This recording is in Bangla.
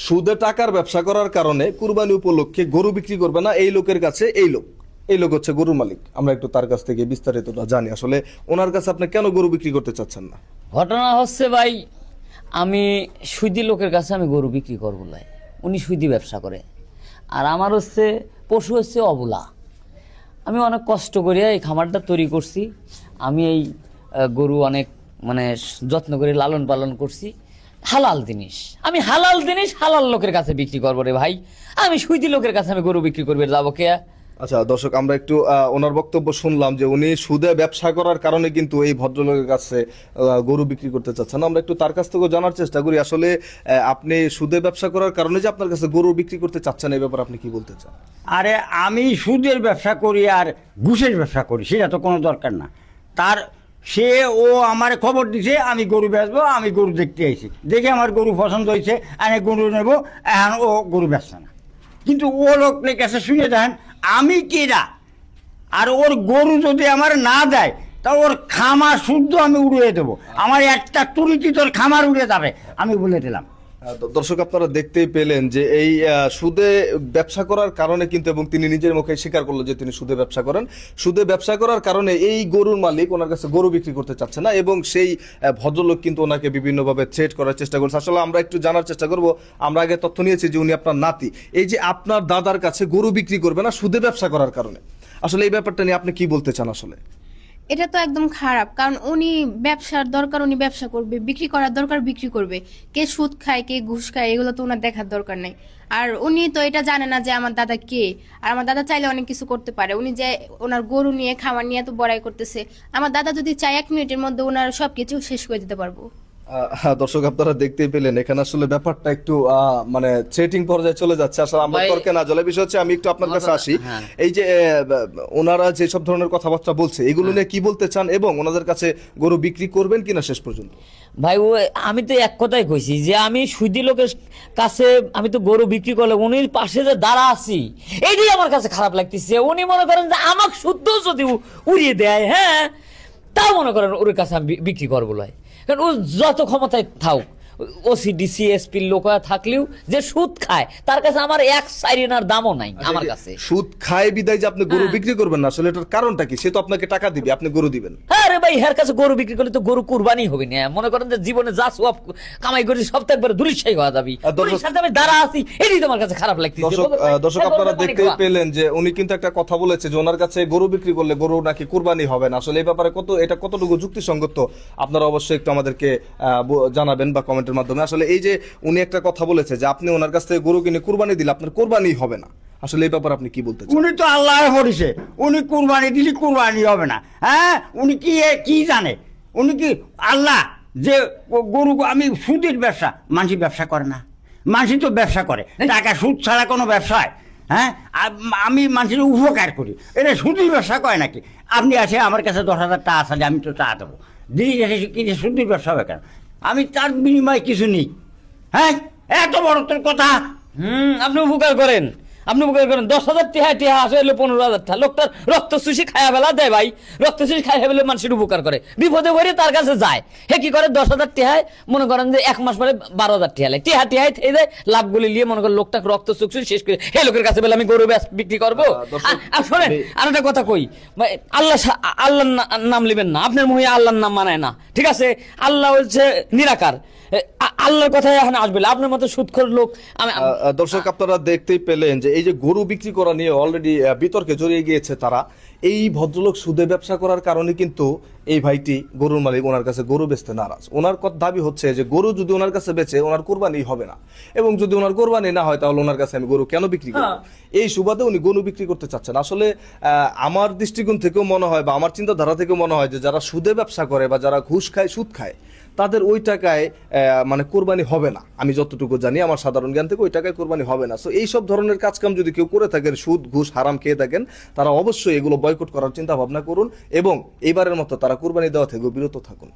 সুদে টাকার ব্যবসা করার কারণে কুরবানি উপলক্ষে গরু বিক্রি করবে না এই লোকের কাছে এই লোক হচ্ছে গরুর মালিক। আমরা একটু তার কাছ থেকে বিস্তারিতটা জানি, আসলে ওনার কাছে আপনি কেন গরু বিক্রি করতে চাচ্ছেন না? ঘটনা হচ্ছে ভাই, আমি সুদি লোকের কাছে আমি গরু বিক্রি করবো লাই, উনি সুদি ব্যবসা করে, আর আমার হচ্ছে পশু হচ্ছে অবলা। আমি অনেক কষ্ট করে এই খামারটা তৈরি করছি, আমি এই গরু অনেক মানে যত্ন করে লালন পালন করছি। হালাল জিনিস, আমি হালাল জিনিস হালাল লোকের কাছে বিক্রি করবো রে ভাই, আমি সুদি লোকের কাছে আমি গরু বিক্রি করবে যাবো কে? আচ্ছা দর্শক, আমরা একটু ওনার বক্তব্য শুনলাম যে উনি সুদে ব্যবসা করার কারণে কিন্তু এই ভদ্রলোকের কাছে গরু বিক্রি করতে চাচ্ছেন। আমরা একটু তার কাছ থেকে জানার চেষ্টা করি আসলে আপনি সুদে ব্যবসা করার কারণে যে আপনার কাছে গরু বিক্রি করতে চাচ্ছেন এই ব্যাপারে আপনি কি বলতে চান? আরে আমি সুদের ব্যবসা করি আর ঘুষের ব্যবসা করি, সেটা তো কোনো দরকার না। ও আমার খবর দিছে আমি গরু বেচবো, আমি গরু দেখতে আইছি, দেখে আমার গরু পছন্দ হয়েছে, আমি গরু নেবো, এখন ও গরু বেচছে না। কিন্তু ও লোকের কাছে শুনে দেন আমি কেরা, আর ওর গরু যদি আমার না দেয় তা ওর খামার শুদ্ধ আমি উড়িয়ে দেবো, আমার একটা তুরিটি তোর খামার উড়ে যাবে, আমি বলে দিলাম। দর্শক আপনারা দেখতেই পেলেন যে এই সুদে ব্যবসা করার কারণে কিন্তু, এবং তিনি নিজের মুখে স্বীকার করলো যে তিনি সুদে ব্যবসা করেন, সুদে ব্যবসা করার কারণে এই গরুর মালিক ওনার কাছে গরু বিক্রি করতে চাচ্ছে না, এবং সেই ভদ্রলোক কিন্তু ওনাকে বিভিন্নভাবে থ্রেট করার চেষ্টা করছে। আসলে আমরা একটু জানার চেষ্টা করব, আমরা আগে তথ্য নিয়েছি যে উনি আপনার নাতি, এই যে আপনার দাদার কাছে গরু বিক্রি করবে না সুদে ব্যবসা করার কারণে, আসলে এই ব্যাপারটা নিয়ে আপনি কি বলতে চান? আসলে এটা তো একদম খারাপ, কারণ উনি ব্যবসার দরকার উনি ব্যবসা করবে, বিক্রি করার দরকার বিক্রি করবে, কে সুদ খায় কে ঘুষ খায় এগুলো তো ওনার দেখার দরকার নেই। আর উনি তো এটা জানে না যে আমার দাদা কে, আর আমার দাদা চাইলে অনেক কিছু করতে পারে। উনি যে ওনার গরু নিয়ে খামার নিয়ে তো বড়াই করতেছে, আমার দাদা যদি চায় 1 মিনিটের মধ্যে ওনার সবকিছু শেষ করে দিতে পারবো। দর্শক আপনারা দেখতেই পেলেন এখানে আসলে ব্যাপারটা একটু মানে থ্রেটিং পর্যায়ে চলে যাচ্ছে। আসলে আমরা তর্কে না জলে বিষয় হচ্ছে, আমি একটু আপনার কাছে আসি, এই যে ওনারা যেসব ধরনের কথাবার্তা বলছে এগুলো নিয়ে কি বলতে চান, এবং ওনাদের কাছে গরু বিক্রি করবেন কিনা শেষ পর্যন্ত? ভাই আমি তো এক কথাই কইছি যে আমি সুদি লোকের কাছে আমি তো গরু বিক্রি করলে উনির পাশে যে দাঁড়া আছি এইটাই আমার কাছে খারাপ লাগতেছে। উনি মনে করেন যে আমাকে শুদ্ধ যদি উড়িয়ে দেয়, হ্যাঁ তাও মনে করেন ওর কাছে আমি বিক্রি করবো লয়, কারণ ও যত ক্ষমতায় থাক, ওসিডি সিএসপির লোক থাকলেও যে সুদ খায় তার কাছে আমার এক সাইরিনার দামও নাই। আমার কাছে সুদ খায় বিদায় যে আপনি গরু বিক্রি করবেন না, আসলে এটার কারণটা কি? সে তো আপনাকে টাকা দিবে, আপনি গরু দিবেন। আরে ভাই এর কাছে গরু বিক্রি করলে তো গরু কুরবানি হবে না। মনে করেন যে জীবনে যা সব কামাই করি সব তো একবার দুলিশাই হওয়া যাবে, সাথে আমি দাঁড়া আছি, এটাই তোমার কাছে খারাপ লাগতেছে। দর্শক আপনারা দেখতেই পেলেন যে উনি কিন্তু একটা কথা বলেছে যে ওনার কাছে গরু বিক্রি করলে গরু নাকি কুরবানি হবে না। আসলে এই ব্যাপারে এটা কতটুকু যুক্তিসঙ্গত আপনারা অবশ্যই একটু আমাদেরকে জানাবেন বা কমেন্টের মাধ্যমে। আসলে এই যে উনি একটা কথা বলেছে যে আপনি ওনার কাছ থেকে গরু কিনে কুরবানি দিলে আপনার কুরবানি হবে না, আসলে এই ব্যাপারে আপনি কি বলতে চান? উনি তো আল্লাহ হরিছে, উনি কুরবানি দিলে কুরবানি হবে না, হ্যাঁ উনি কি জানে? উনি কি আল্লাহ যে গরু? আমি সুদের ব্যবসা, মানুষ ব্যবসা করে না, মানুষ তো ব্যবসা করে টাকা, সুদ ছাড়া কোনো ব্যবসায়, হ্যাঁ আমি মানুষের উপকার করি, এটা সুদের ব্যবসা করে নাকি? আপনি আসে আমার কাছে 10,000 টাকা আছে, আমি তো টাকা দেবো, দিদি এসে কিনে সুদের ব্যবসা হবে কেন? আমি তার বিনিময়ে কিছু নেই, হ্যাঁ এত বড় তোর কথা। আপনি উপকার করেন, 10,000 টিহা আসে 15,000 টাকা, লোকটার রক্ত চুষি খায়া বেলা দেয় ভাই, রক্ত চুষি খাইয়া ফেলে মানুষের উপকার করে, বিপদে পড়ে তার কাছে যায়, হে কি করে 10,000 টিহায় মনে করেন যে 1 মাস পরে 12,000 টিহা লাগে, টিহাই থেকে যায়, লাভগুলি নিয়ে মনে করেন লোকটা রক্ত চুষি শেষ করে হে লোকের কাছে বলে আমি গরু বিক্রি করবো। আর শোনেন আর একটা কথা কই, আল্লাহর নাম লিবেন না, আপনার মুখে আল্লাহর নাম মানায় না, ঠিক আছে? আল্লাহ হচ্ছে নিরাকার, আল্লাহর কথাই এখন আসবে আপনার মতো সুদখোর লোক। দর্শক আপনারা দেখতেই পেলেন যে এই যে গরু বিক্রি করা নিয়ে অলরেডি বিতর্কে জড়িয়ে গিয়েছে তারা। এই ভদ্রলোক সুদে ব্যবসা করার কারণে কিন্তু এই ভাইটি গরুর মালিক ওনার কাছে গরু বেচতে নারাজ। ওনার দাবি হচ্ছে যে গরু যদি ওনার কাছে বেচে ওনার কোরবানি হবে না, এবং যদি ওনার কোরবানি না হয় তাহলে ওনার কাছে আমি গরু কেন বিক্রি করবো, এই সুবাদে উনি গরু বিক্রি করতে চাচ্ছেন। আসলে আমার দৃষ্টিকোণ থেকেও মনে হয় বা আমার চিন্তাধারা থেকেও মনে হয় যে যারা সুদে ব্যবসা করে বা যারা ঘুষ খায় সুদ খায় তাদের ওই টাকায় মানে কোরবানি হবে না। আমি যতটুকু জানি আমার সাধারণ জ্ঞান থেকে ওই টাকায় কোরবানি হবে না। সো এইসব ধরনের কাজকাম যদি কেউ করে থাকেন, সুদ ঘুষ হারাম খেয়ে থাকেন, তারা অবশ্যই এগুলো বয়কট করার চিন্তা ভাবনা করুন এবং এইবারের মতো তারা কোরবানি দেওয়া থেকে বিরত থাকুন।